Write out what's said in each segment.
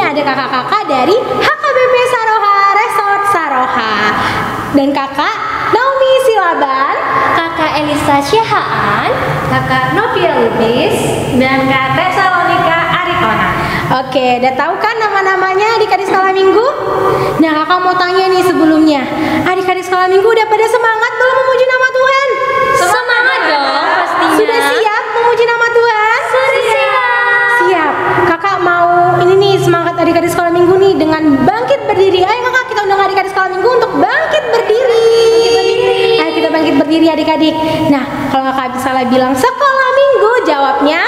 ada kakak-kakak dari HKBP Saroha Resort Saroha. Dan kakak Naomi Silaban, kakak Elisa Syahaan, kakak Novia Lubis, dan kak Tesalonika Arikona. Oke, udah tahu kan nama-namanya adik-adik sekolah minggu? Nah, kakak mau tanya nih sebelumnya, adik-adik sekolah minggu udah pada semangat belum memuji nama Tuhan? Semangat dong pastinya. Sudah siap memuji nama Tuhan? Sudah siap. Siap. Kakak mau ini nih semangat adik-adik sekolah minggu nih dengan bangkit berdiri. Ayo kakak, kita undang adik-adik sekolah minggu untuk bangkit berdiri. Ayo kita bangkit berdiri adik-adik. Nah, kalau kakak salah bilang sekolah minggu, jawabnya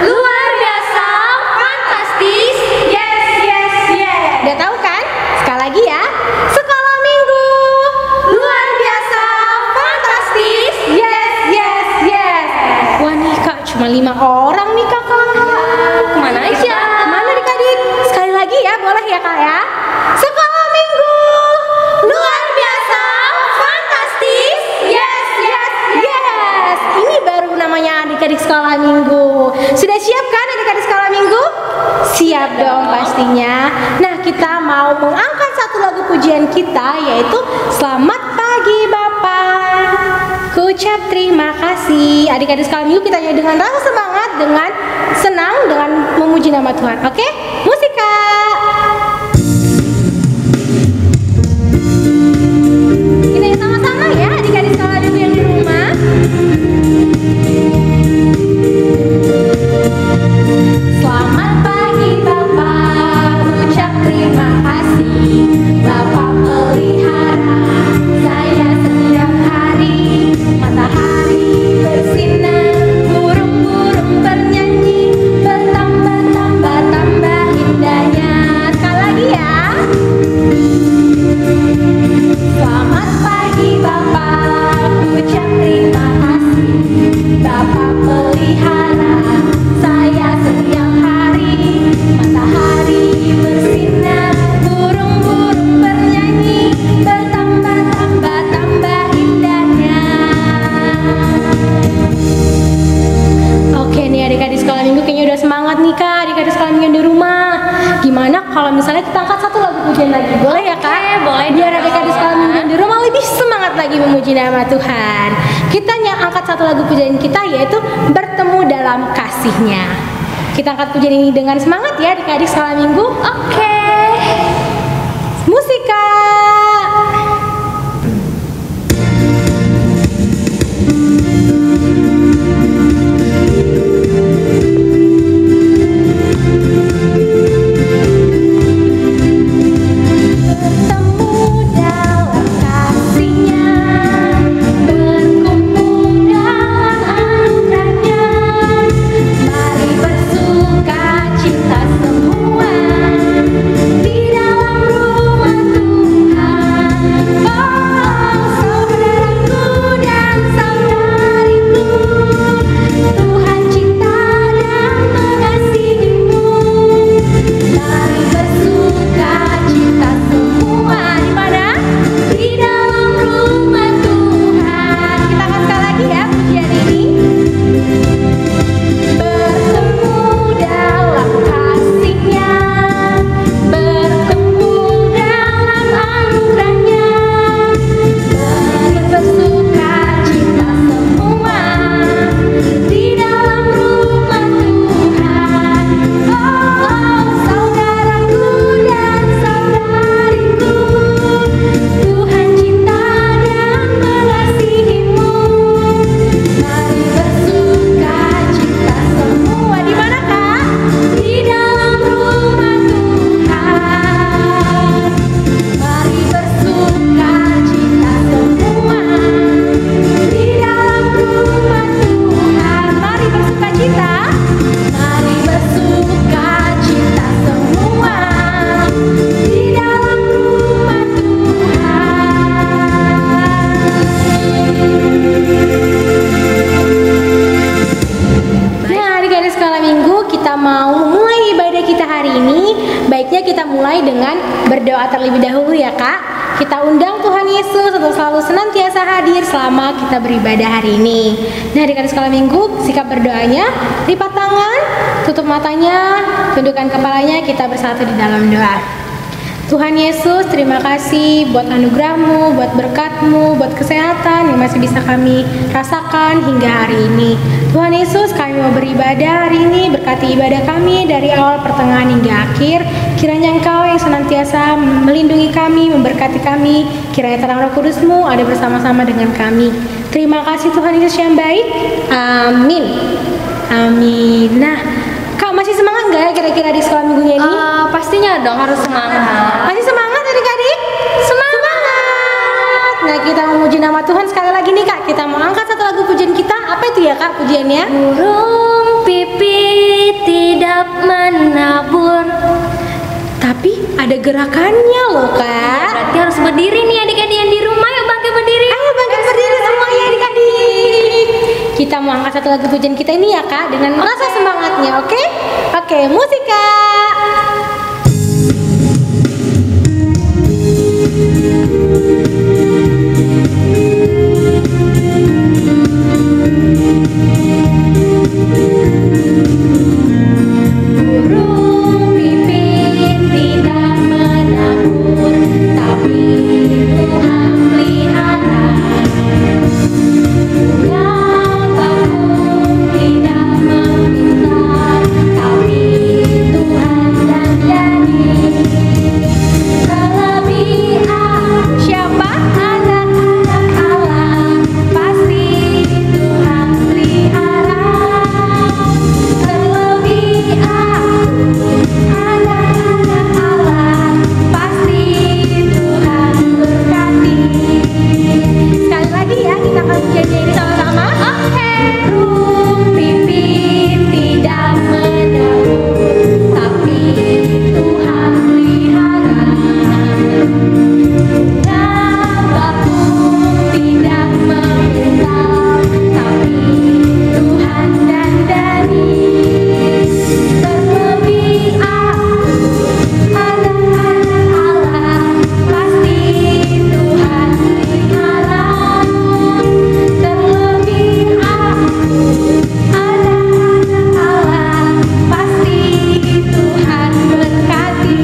Luar biasa, fantastis, yes, yes, yes. udah tahu kan? Sekali lagi ya. Sekolah minggu luar biasa, fantastis, yes, yes, yes. Wah nih kak, cuma 5 orang nih kakak. Kemana aja? Kemana adik-adik? Sekali lagi ya, boleh ya kak ya. Sekolah minggu luar biasa, fantastis, yes, yes, yes. Ini baru namanya adik-adik sekolah minggu. Sudah siap kan adik-adik sekolah minggu? Siap dong pastinya. Nah, kita mau mengangkat satu lagu pujian kita, yaitu Selamat Pagi Bapak. Kucap terima kasih. Adik-adik sekolah minggu kita nyanyi dengan rasa semangat, dengan senang, dengan memuji nama Tuhan. Oke? Musik kak. Kita yang sama-sama ya adik-adik sekolah minggu yang di rumah. Selamat pagi Bapak, ucap terima kasih. Bapak pelihara saya setiap hari. Matahari bersinar, burung-burung bernyanyi, bertambah-tambah indahnya. Sekali lagi ya. Selamat pagi Bapak, ucap terima kasih. Bapak pelihara saya setiap hari. Matahari bersinar, burung-burung bernyanyi, bertambah-tambah indahnya. Oke nih adik-adik sekolah minggu kayaknya udah semangat nih kak, adik-adik sekolah minggu yang di rumah. Gimana kalau misalnya kita angkat satu lagu pujian lagi? Boleh ya kak? Boleh. Biar adik-adik sekolah minggu yang di rumah lebih semangat lagi memuji nama Tuhan. Kita angkat satu lagu pujian kita, yaitu Bertemu Dalam Kasih-Nya. Kita angkat pujian ini dengan semangat ya adik-adik sekolah minggu. Oke. Musik kak. Bertemu dalam kasih-Nya, berkumpul dalam anugerah-Nya. Mari bersuka cita semua di dalam rumah Tuhan. Oh saudaraku dan saudariku, Tuhan cinta dan mengasihimu. Mari bersuka cita semua di mana? Di dalam rumah Tuhan. Kita akan sekali lagi ya pujian ini. Bertemu dalam kasih-Nya, berkumpul dalam anugerah-Nya. Mari bersuka cita semua di dalam rumah Tuhan. Oh saudaraku dan saudariku, Tuhan cinta dan mengasihimu. Mari bersuka cita semua di mana kak? Di dalam rumah Tuhan. Mari bersuka cita semua di dalam rumah Tuhan. Mari bersuka cita. Mari bersuka cita semua di dalam rumah Tuhan. Nah adik-adik sekolah minggu, kita mau mulai ibadah kita hari ini. Baiknya kita mulai dengan berdoa terlebih dahulu ya kak. kita undang Tuhan Yesus untuk selalu senantiasa hadir selama kita beribadah hari ini. Nah, adik-adik sekolah minggu, sikap berdoanya, lipat tangan, tutup matanya, tundukkan kepalanya, kita bersatu di dalam doa. Tuhan Yesus, terima kasih buat anugerah-Mu, buat berkat-Mu, buat kesehatan yang masih bisa kami rasakan hingga hari ini. Tuhan Yesus, kami mau beribadah hari ini, berkati ibadah kami dari awal, pertengahan hingga akhir. Kiranya Engkau yang senantiasa melindungi kami, memberkati kami. Kiranya terang Roh Kudus-Mu ada bersama-sama dengan kami. Terima kasih Tuhan Yesus yang baik. Amin. Amin. Nah, Kak, masih semangat nggak ya kira-kira di sekolah minggunya ini? Pastinya dong, harus semangat. Masih semangat adik-adik? Semangat! Nah, kita memuji nama Tuhan sekali lagi nih Kak. Kita mau angkat satu lagu pujian kita. Apa itu ya Kak pujiannya? Burung pipit tidak menabur, tapi ada gerakannya loh Kak. berarti harus berdiri nih adik-adik yang di rumah. Yuk bangkit berdiri. Ayo bangkit berdiri semuanya adik-adik. Kita mau angkat satu lagu pujian kita ini ya Kak, dengan rasa semangatnya, oke? Oke, musik Kak. Burung pipit tidak menabur, tapi Tuhan pelihara. Bunga bakung tidak meminta, tapi Tuhan dandani. Terlebih Siapa? anak-anak Allah, pasti Tuhan pelihara. Terlebih anak-anak Allah, pasti Tuhan berkati. Sekali lagi ya, kita akan pujiannya ini sama-sama. Oke. Burung pipit tidak menabur, tapi Tuhan pelihara. Bunga bakung tidak meminta, tapi Tuhan dandani. Terlebih anak-anak Allah, pasti Tuhan pelihara. Terlebih anak-anak Allah, pasti Tuhan berkati.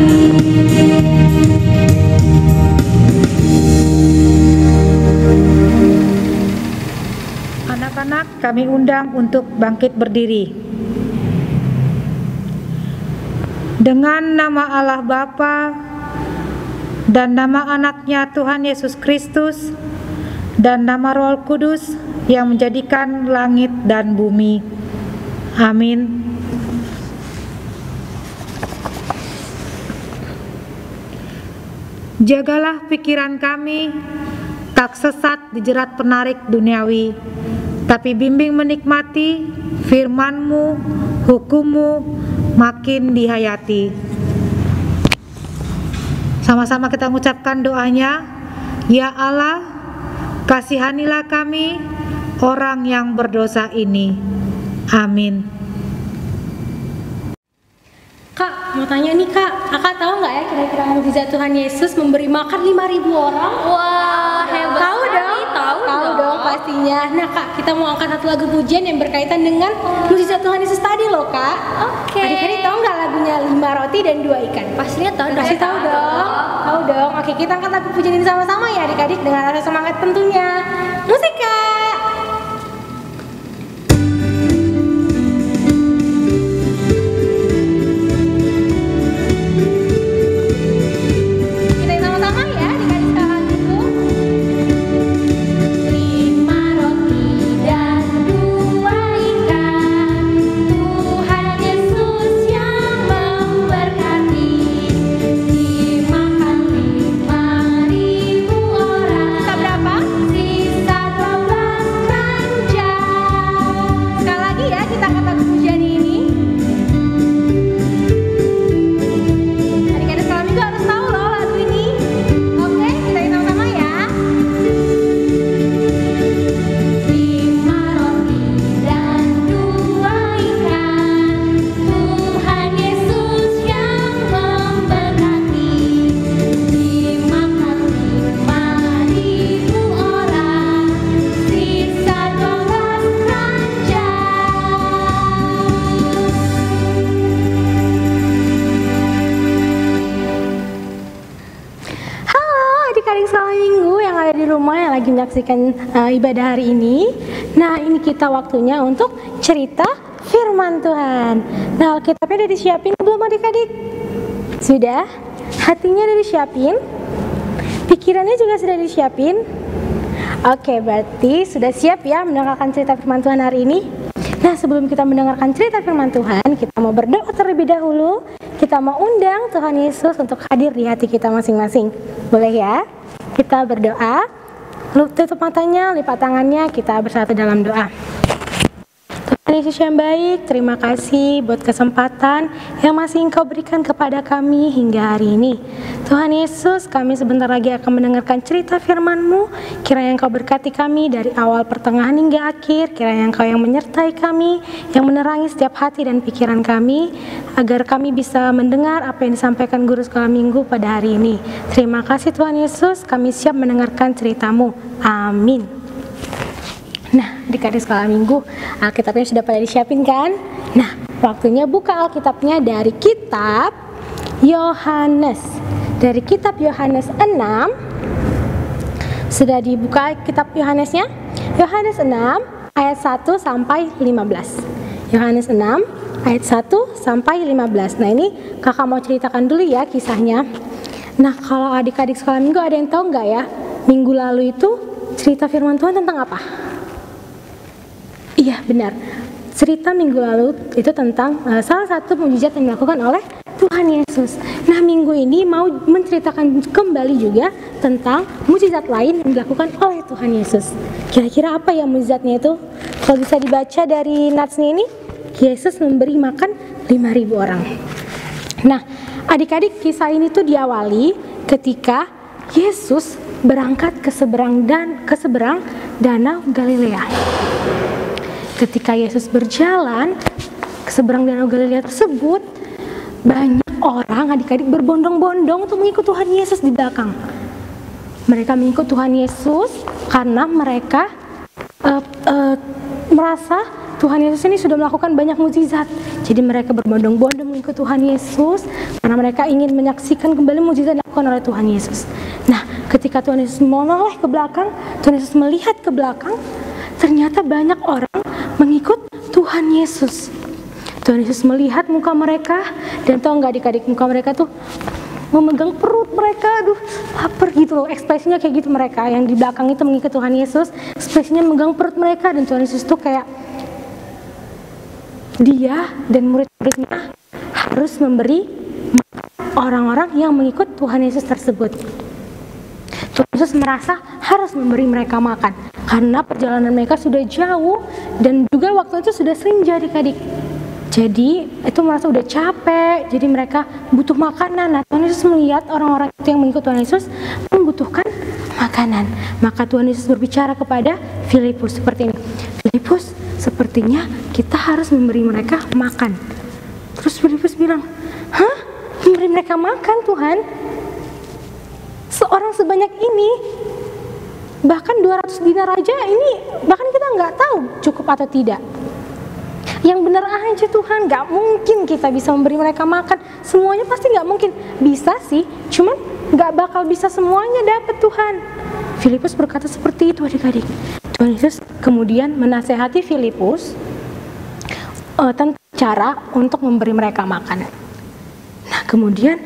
Anak-anak kami undang untuk bangkit berdiri. Dengan nama Allah Bapa dan nama anaknya Tuhan Yesus Kristus dan nama Roh Kudus yang menjadikan langit dan bumi. Amin. Jagalah pikiran kami tak sesat dijerat penarik duniawi, tapi bimbing menikmati firman-Mu, hukum-Mu makin dihayati. Sama-sama kita mengucapkan doanya. Ya Allah, kasihanilah kami orang yang berdosa ini. Amin. Kak, mau tanya nih Kak, Kakak tahu nggak ya kira-kira mukjizat Tuhan Yesus memberi makan 5.000 orang? Wah, hebat Tahu sekali. dong, Tahu dong pastinya. Nah Kak, kita mau angkat satu lagu pujian yang berkaitan dengan mukjizat Tuhan Yesus tadi loh Kak. Oke. Adik-adik tahu nggak lagunya 5 roti dan 2 ikan? Pastinya tahu dong. Pasti tahu dong. Tahu dong. Oke, kita angkat lagu pujian ini sama-sama ya adik-adik dengan rasa semangat tentunya. Musik Kak. Kita sama-sama ya adik-adik sekarang itu. 5 roti dan 2 ikan, Tuhan Yesus yang memberkati. Dimakan 5.000 orang. Sisa berapa? Sisa 12 di rumah yang lagi menyaksikan ibadah hari ini. Nah, ini kita waktunya untuk cerita firman Tuhan. Nah, Alkitabnya udah disiapin belum adik-adik? Sudah? Hatinya udah disiapin? Pikirannya juga sudah disiapin? Oke, berarti sudah siap ya mendengarkan cerita firman Tuhan hari ini? Nah, sebelum kita mendengarkan cerita firman Tuhan, kita mau berdoa terlebih dahulu. Kita mau undang Tuhan Yesus untuk hadir di hati kita masing-masing. Boleh ya? Kita berdoa. Tutup matanya, lipat tangannya, kita bersatu dalam doa. Tuhan Yesus yang baik, terima kasih buat kesempatan yang masih Engkau berikan kepada kami hingga hari ini. Tuhan Yesus, kami sebentar lagi akan mendengarkan cerita firman-Mu. Kiranya Engkau berkati kami dari awal, pertengahan hingga akhir. Kiranya Engkau yang menyertai kami, yang menerangi setiap hati dan pikiran kami, agar kami bisa mendengar apa yang disampaikan guru sekolah minggu pada hari ini. Terima kasih Tuhan Yesus, kami siap mendengarkan cerita-Mu. Amin. Nah, adik-adik sekolah minggu, Alkitabnya sudah pada disiapin kan? Nah, waktunya buka Alkitabnya dari kitab Yohanes. Dari kitab Yohanes 6. Sudah dibuka kitab Yohanesnya? Yohanes 6 ayat 1 sampai 15. Yohanes 6 ayat 1 sampai 15. Nah, ini kakak mau ceritakan dulu ya kisahnya. Nah, kalau adik-adik sekolah minggu ada yang tahu nggak ya? Minggu lalu itu cerita firman Tuhan tentang apa? Iya, benar. Cerita minggu lalu itu tentang salah satu mukjizat yang dilakukan oleh Tuhan Yesus. Nah, minggu ini mau menceritakan kembali juga tentang mukjizat lain yang dilakukan oleh Tuhan Yesus. Kira-kira apa ya mukjizatnya itu? Kalau bisa dibaca dari natsnya ini, Yesus memberi makan 5.000 orang. Nah, adik-adik, kisah ini tuh diawali ketika Yesus berangkat ke seberang danau Galilea. Ketika Yesus berjalan ke seberang danau Galilea tersebut, banyak orang adik-adik berbondong-bondong untuk mengikut Tuhan Yesus di belakang. Mereka mengikut Tuhan Yesus karena mereka merasa Tuhan Yesus ini sudah melakukan banyak mukjizat. Jadi mereka berbondong-bondong mengikut Tuhan Yesus karena mereka ingin menyaksikan kembali mukjizat yang dilakukan oleh Tuhan Yesus. Nah, ketika Tuhan Yesus menoleh ke belakang, Tuhan Yesus melihat ke belakang, ternyata banyak orang mengikut Tuhan Yesus. Tuhan Yesus melihat muka mereka, dan tahu nggak adik-adik, muka mereka tuh memegang perut mereka, aduh lapar gitu loh, ekspresinya kayak gitu mereka yang di belakang itu mengikut Tuhan Yesus, ekspresinya memegang perut mereka, dan Tuhan Yesus tuh kayak dia dan murid-muridnya harus memberi orang-orang yang mengikut Tuhan Yesus tersebut. Tuhan Yesus merasa harus memberi mereka makan karena perjalanan mereka sudah jauh dan juga waktu itu sudah senja adik-adik. Jadi itu merasa udah capek, jadi mereka butuh makanan. Nah, Tuhan Yesus melihat orang-orang itu yang mengikut Tuhan Yesus membutuhkan makanan. Maka Tuhan Yesus berbicara kepada Filipus seperti ini. Filipus, sepertinya kita harus memberi mereka makan. Terus Filipus bilang, hah? Memberi mereka makan Tuhan? Seorang sebanyak ini, bahkan 200 dinar aja ini, bahkan kita nggak tahu cukup atau tidak. Yang benar aja Tuhan, nggak mungkin kita bisa memberi mereka makan. Semuanya pasti nggak mungkin. Bisa sih, cuman nggak bakal bisa semuanya dapat Tuhan. Filipus berkata seperti itu adik-adik. Tuhan Yesus kemudian menasehati Filipus tentang cara untuk memberi mereka makan. Nah, kemudian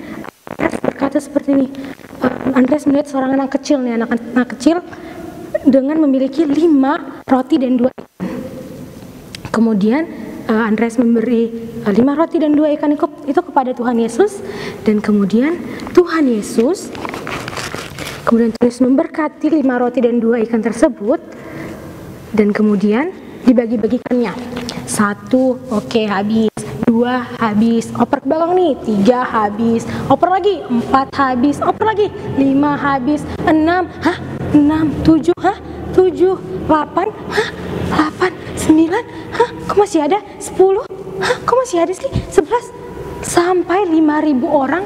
Andreas berkata seperti ini. Andreas melihat seorang anak kecil nih, anak kecil dengan memiliki 5 roti dan 2 ikan. Kemudian Andreas memberi 5 roti dan 2 ikan itu kepada Tuhan Yesus, dan kemudian Tuhan Yesus memberkati 5 roti dan 2 ikan tersebut, dan kemudian dibagi-bagikannya. 1 oke, habis. 2 habis, oper ke belakang nih, 3 habis, oper lagi, 4 habis, oper lagi, 5 habis, 6, 7, 7, 8, 8, 9, kok masih ada, 10, kok masih ada sih, 11, sampai 5.000 orang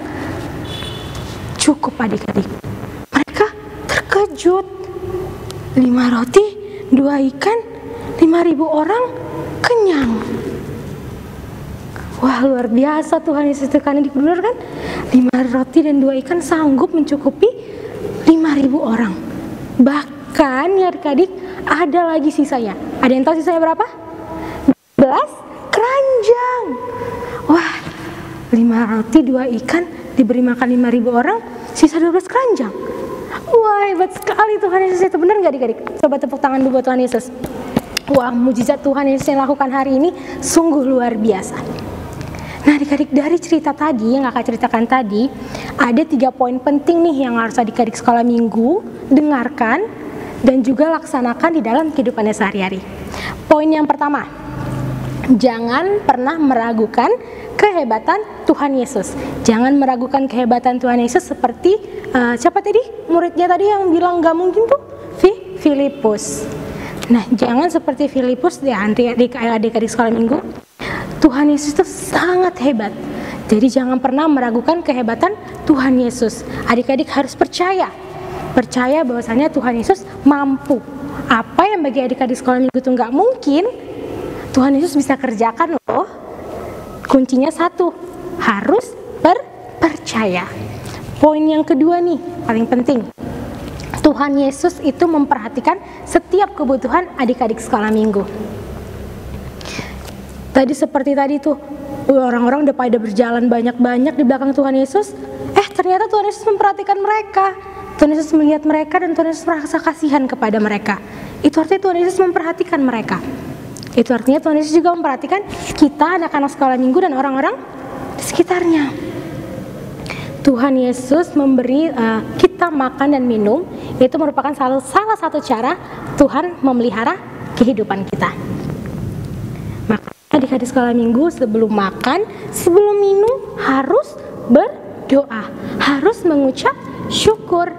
cukup adik-adik. Mereka terkejut, 5 roti, 2 ikan, 5.000 orang kenyang. Wah, luar biasa Tuhan Yesus itu kan, benar kan? 5 roti dan 2 ikan sanggup mencukupi 5.000 orang. Bahkan ya adik-adik, ada lagi sisanya. Ada yang tahu sisanya berapa? 12 keranjang. Wah, 5 roti 2 ikan diberi makan 5.000 orang, sisa 12 keranjang. Wah, hebat sekali Tuhan Yesus itu. Benar nggak adik-adik? Coba tepuk tangan dulu buat Tuhan Yesus. Wah, mujizat Tuhan Yesus yang lakukan hari ini sungguh luar biasa. Nah adik-adik, dari cerita tadi yang kakak ceritakan tadi, ada 3 poin penting nih yang harus adik-adik sekolah minggu dengarkan dan juga laksanakan di dalam kehidupannya sehari-hari. Poin yang pertama, jangan pernah meragukan kehebatan Tuhan Yesus. Jangan meragukan kehebatan Tuhan Yesus seperti siapa tadi? Muridnya tadi yang bilang gak mungkin tuh, Filipus. Nah jangan seperti Filipus ya adik-adik sekolah minggu. Tuhan Yesus itu sangat hebat. Jadi jangan pernah meragukan kehebatan Tuhan Yesus. Adik-adik harus percaya bahwasanya Tuhan Yesus mampu. Apa yang bagi adik-adik sekolah minggu itu nggak mungkin, Tuhan Yesus bisa kerjakan loh. Kuncinya satu, harus percaya. Poin yang kedua nih, paling penting. Tuhan Yesus itu memperhatikan setiap kebutuhan adik-adik sekolah minggu. Tadi seperti tadi tuh, orang-orang udah pada berjalan banyak-banyak di belakang Tuhan Yesus. Ternyata Tuhan Yesus memperhatikan mereka. Tuhan Yesus melihat mereka dan Tuhan Yesus merasa kasihan kepada mereka. Itu artinya Tuhan Yesus memperhatikan mereka. Itu artinya Tuhan Yesus juga memperhatikan kita, anak-anak sekolah minggu dan orang-orang di sekitarnya. Tuhan Yesus memberi kita makan dan minum. Itu merupakan salah satu cara Tuhan memelihara kehidupan kita. Adik-adik sekolah minggu sebelum makan, sebelum minum harus berdoa, harus mengucap syukur.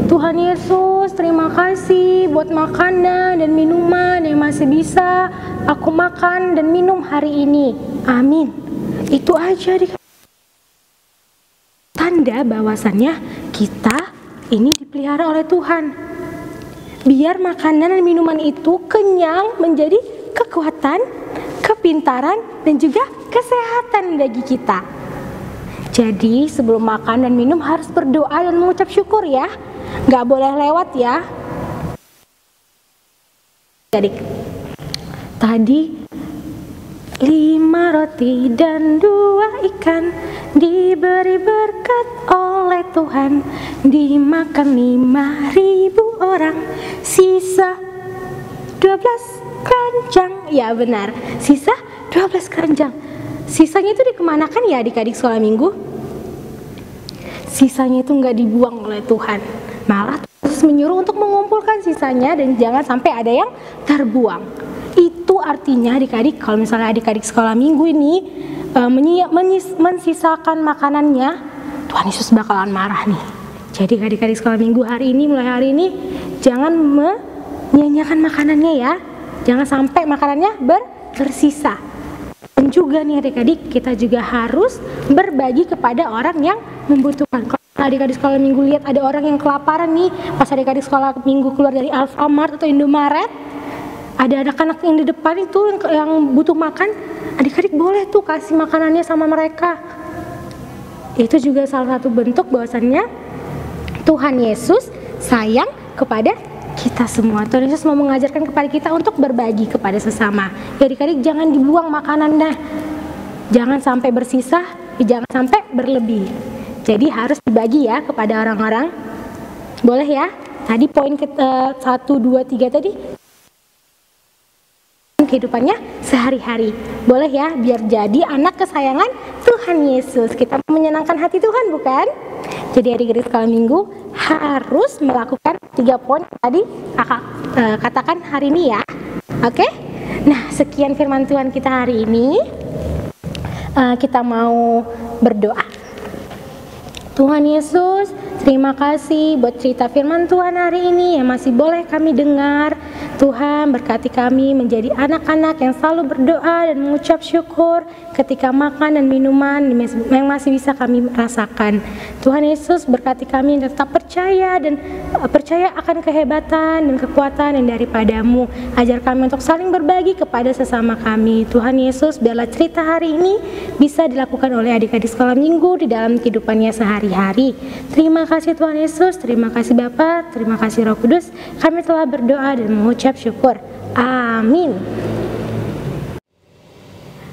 Tuhan Yesus, terima kasih buat makanan dan minuman yang masih bisa aku makan dan minum hari ini. Amin. Itu aja adik. Tanda bahwasannya kita ini dipelihara oleh Tuhan. Biar makanan dan minuman itu kenyang, menjadi kekuatan, kepintaran, dan juga kesehatan bagi kita. Jadi sebelum makan dan minum harus berdoa dan mengucap syukur ya. Gak boleh lewat ya. Jadi tadi 5 roti dan 2 ikan diberi berkat oleh Tuhan, dimakan 5.000 orang, sisa 12 keranjang. Ya benar, sisa 12 keranjang. Sisanya itu dikemanakan ya adik-adik sekolah minggu? Sisanya itu nggak dibuang oleh Tuhan, malah terus menyuruh untuk mengumpulkan sisanya dan jangan sampai ada yang terbuang. Itu artinya adik-adik, kalau misalnya adik-adik sekolah minggu ini mensisakan makanannya, Tuhan Yesus bakalan marah nih. Jadi adik-adik sekolah minggu hari ini, mulai hari ini, jangan menyia-nyiakan makanannya ya. Jangan sampai makanannya tersisa. Dan juga nih adik-adik, kita juga harus berbagi kepada orang yang membutuhkan. Kalau adik-adik sekolah minggu lihat ada orang yang kelaparan nih, pas adik-adik sekolah minggu keluar dari Alfamart atau Indomaret, ada anak-anak yang di depan itu yang butuh makan, adik-adik boleh tuh kasih makanannya sama mereka. Itu juga salah satu bentuk bahwasannya Tuhan Yesus sayang kepada kita semua. Tuhan Yesus mau mengajarkan kepada kita untuk berbagi kepada sesama. Ya adik-adik, jangan dibuang makanannya, jangan sampai bersisa, jangan sampai berlebih. Jadi harus dibagi ya kepada orang-orang. Boleh ya? Tadi poin 1, 2, 3 tadi kehidupannya sehari-hari. Boleh ya, biar jadi anak kesayangan Tuhan Yesus. Kita menyenangkan hati Tuhan, bukan? Jadi adik-adik sekolah minggu harus melakukan 3 poin tadi kakak katakan hari ini ya. Oke? Nah, sekian firman Tuhan kita hari ini. Kita mau berdoa. Tuhan Yesus, terima kasih buat cerita firman Tuhan hari ini yang masih boleh kami dengar. Tuhan, berkati kami menjadi anak-anak yang selalu berdoa dan mengucap syukur ketika makan dan minuman yang masih bisa kami rasakan. Tuhan Yesus, berkati kami tetap percaya dan percaya akan kehebatan dan kekuatan yang daripada-Mu. Ajar kami untuk saling berbagi kepada sesama kami. Tuhan Yesus, biarlah cerita hari ini bisa dilakukan oleh adik-adik sekolah minggu di dalam kehidupannya sehari-hari. Terima kasih Tuhan Yesus, terima kasih Bapa, terima kasih Roh Kudus. Kami telah berdoa dan mengucap syukur. Amin.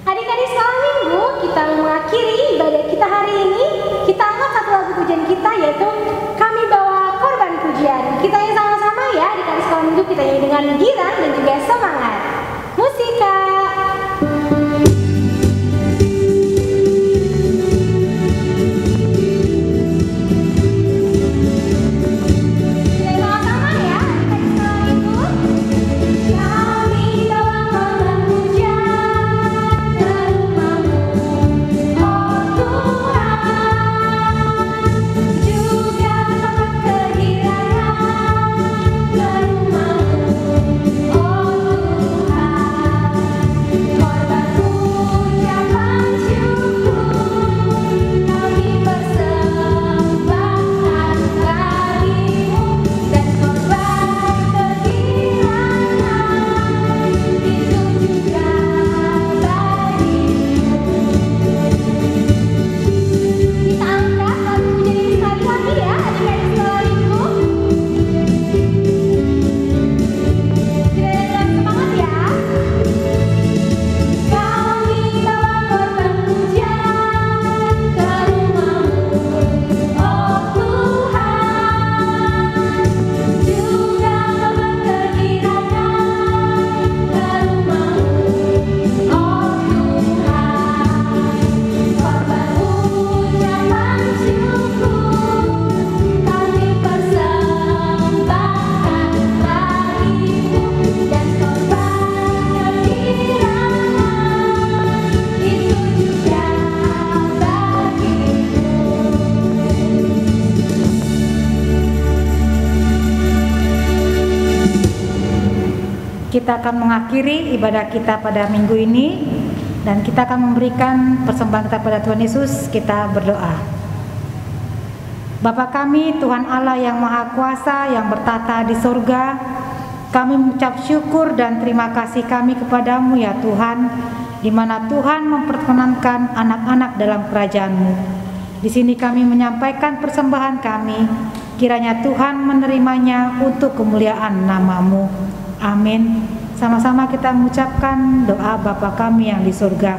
Adik-adik sekolah minggu, kita mengakhiri ibadah kita hari ini. Kita angkat satu lagu pujian kita, yaitu Kami Bawa Korban Pujian. Kita yang sama-sama ya, adik-adik sekolah minggu, kita nyanyi dengan girang dan juga semangat. Musika. Kita akan mengakhiri ibadah kita pada minggu ini dan kita akan memberikan persembahan kita pada Tuhan Yesus. Kita berdoa. Bapa kami, Tuhan Allah yang Maha Kuasa, yang bertata di sorga, kami mengucap syukur dan terima kasih kami kepadamu ya Tuhan, di mana Tuhan memperkenankan anak-anak dalam kerajaan-Mu. Di sini kami menyampaikan persembahan kami, kiranya Tuhan menerimanya untuk kemuliaan nama-Mu. Amin. Sama-sama kita mengucapkan doa Bapa kami yang di surga.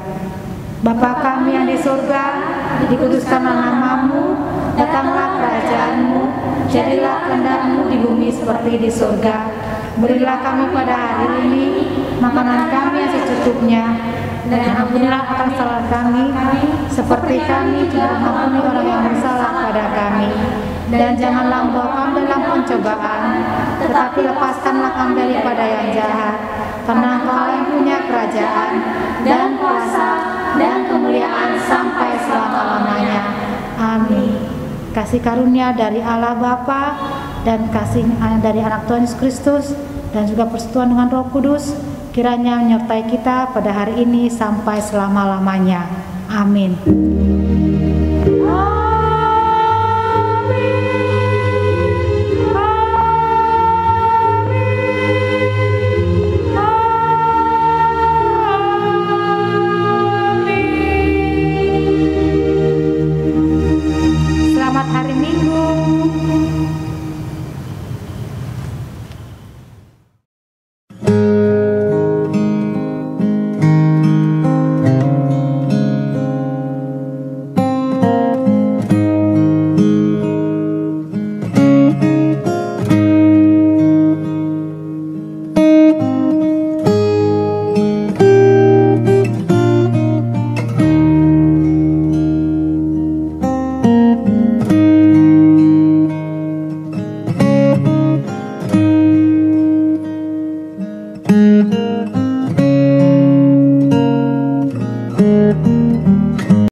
Bapa kami yang di surga, dikuduskanlah nama-Mu, datanglah kerajaan-Mu, jadilah kehendak-Mu di bumi seperti di surga. Berilah kami pada hari ini makanan kami yang secukupnya, dan ampunilah akan salah kami, seperti kami juga mengampuni orang yang bersalah pada kami. Dan janganlah membawa kami dalam pencobaan, tetapi lepaskanlah kami daripada yang jahat. Karena Engkau yang punya kerajaan dan kuasa dan kemuliaan sampai selama-lamanya. Amin. Kasih karunia dari Allah Bapa dan kasih dari anak Tuhan Yesus Kristus dan juga persekutuan dengan Roh Kudus kiranya menyertai kita pada hari ini sampai selama-lamanya. Amin.